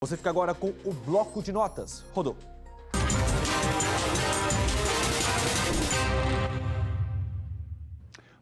Você fica agora com o bloco de notas. Rodou.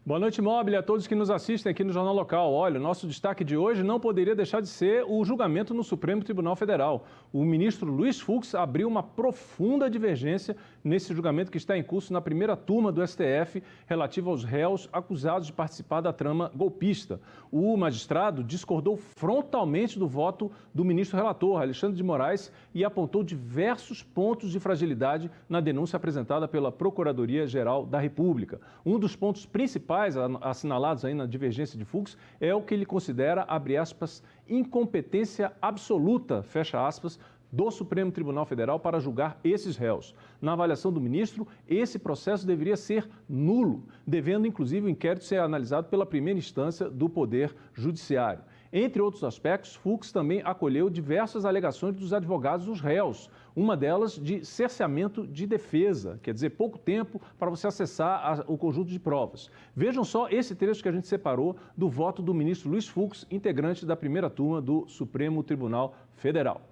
Boa noite, Mobile, a todos que nos assistem aqui no Jornal Local. Olha, o nosso destaque de hoje não poderia deixar de ser o julgamento no Supremo Tribunal Federal. O ministro Luiz Fux abriu uma profunda divergência nesse julgamento que está em curso na primeira turma do STF, relativo aos réus acusados de participar da trama golpista. O magistrado discordou frontalmente do voto do ministro relator, Alexandre de Moraes, e apontou diversos pontos de fragilidade na denúncia apresentada pela Procuradoria-Geral da República. Um dos pontos principais assinalados aí na divergência de Fux é o que ele considera, abre aspas, incompetência absoluta, fecha aspas, do Supremo Tribunal Federal para julgar esses réus. Na avaliação do ministro, esse processo deveria ser nulo, devendo inclusive o inquérito ser analisado pela primeira instância do Poder Judiciário. Entre outros aspectos, Fux também acolheu diversas alegações dos advogados dos réus, uma delas de cerceamento de defesa, quer dizer, pouco tempo para você acessar o conjunto de provas. Vejam só esse trecho que a gente separou do voto do ministro Luiz Fux, integrante da primeira turma do Supremo Tribunal Federal.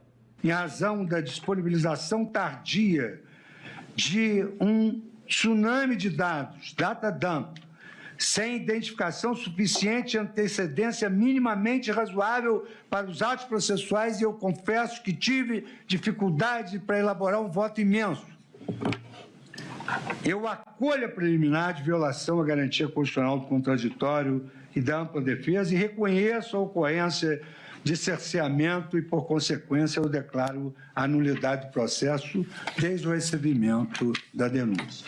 Em razão da disponibilização tardia de um tsunami de dados, data dump, sem identificação suficiente e antecedência minimamente razoável para os atos processuais, e eu confesso que tive dificuldade para elaborar um voto imenso. Eu acolho a preliminar de violação à garantia constitucional do contraditório e da ampla defesa e reconheço a ocorrência de cerceamento e, por consequência, eu declaro a nulidade do processo desde o recebimento da denúncia.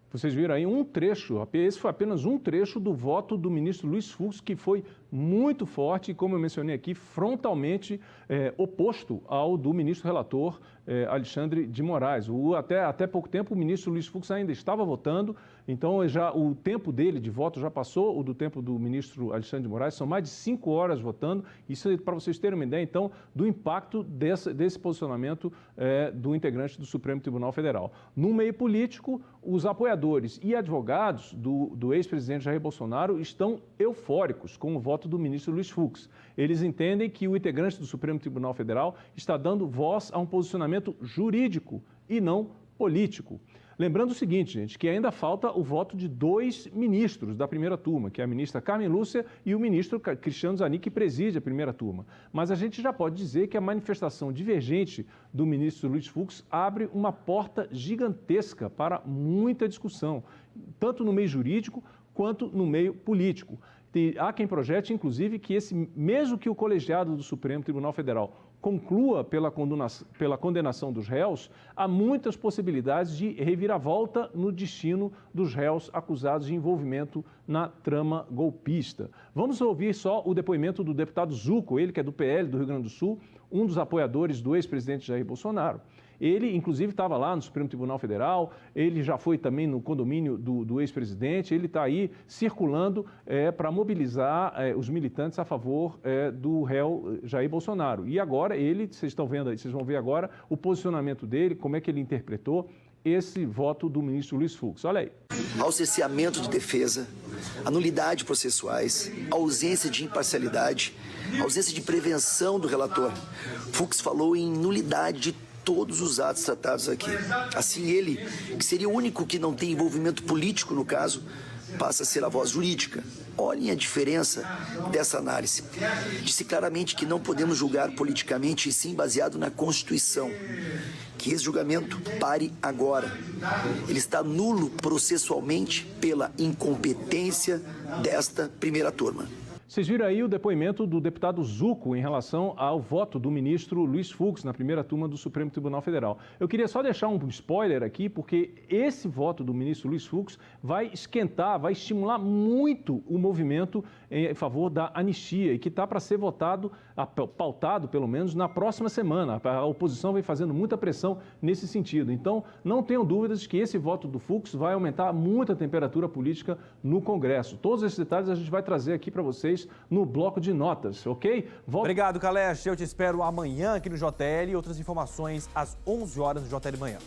Vocês viram aí um trecho, esse foi apenas um trecho do voto do ministro Luiz Fux, que foi muito forte e, como eu mencionei aqui, frontalmente oposto ao do ministro relator Alexandre de Moraes. Até pouco tempo o ministro Luiz Fux ainda estava votando, então já o tempo dele de voto já passou, o do tempo do ministro Alexandre de Moraes, são mais de 5 horas votando. Isso é para vocês terem uma ideia, então, do impacto desse posicionamento do integrante do Supremo Tribunal Federal. No meio político, os apoiadores e advogados do ex-presidente Jair Bolsonaro estão eufóricos com o voto do ministro Luiz Fux. Eles entendem que o integrante do Supremo Tribunal Federal está dando voz a um posicionamento jurídico e não político. Lembrando o seguinte, gente, que ainda falta o voto de 2 ministros da primeira turma, que é a ministra Carmen Lúcia e o ministro Cristiano Zanin, que preside a primeira turma. Mas a gente já pode dizer que a manifestação divergente do ministro Luiz Fux abre uma porta gigantesca para muita discussão, tanto no meio jurídico quanto no meio político. Há quem projete, inclusive, que mesmo que o colegiado do Supremo Tribunal Federal conclua pela condenação dos réus, há muitas possibilidades de reviravolta no destino dos réus acusados de envolvimento na trama golpista. Vamos ouvir só o depoimento do deputado Zucco, ele que é do PL do Rio Grande do Sul, um dos apoiadores do ex-presidente Jair Bolsonaro. Ele, inclusive, estava lá no Supremo Tribunal Federal, ele já foi também no condomínio do ex-presidente, ele está aí circulando para mobilizar os militantes a favor do réu Jair Bolsonaro. E agora vocês vão ver agora o posicionamento dele, como é que ele interpretou esse voto do ministro Luiz Fux. Olha aí. Ao cerceamento de defesa, a nulidade processuais, a ausência de imparcialidade, a ausência de prevenção do relator. Fux falou em nulidade de todos os atos tratados aqui. Assim, ele, que seria o único que não tem envolvimento político no caso, passa a ser a voz jurídica. Olhem a diferença dessa análise. Disse claramente que não podemos julgar politicamente e sim baseado na Constituição. Que esse julgamento pare agora. Ele está nulo processualmente pela incompetência desta primeira turma. Vocês viram aí o depoimento do deputado Zucco em relação ao voto do ministro Luiz Fux na primeira turma do Supremo Tribunal Federal. Eu queria só deixar um spoiler aqui, porque esse voto do ministro Luiz Fux vai esquentar, vai estimular muito o movimento em favor da anistia e que está para ser pautado, pelo menos, na próxima semana. A oposição vem fazendo muita pressão nesse sentido. Então, não tenham dúvidas de que esse voto do Fux vai aumentar muito a temperatura política no Congresso. Todos esses detalhes a gente vai trazer aqui para vocês no bloco de notas, ok? Obrigado, Kalesh. Eu te espero amanhã aqui no JL e outras informações às 11 horas no JL Manhã.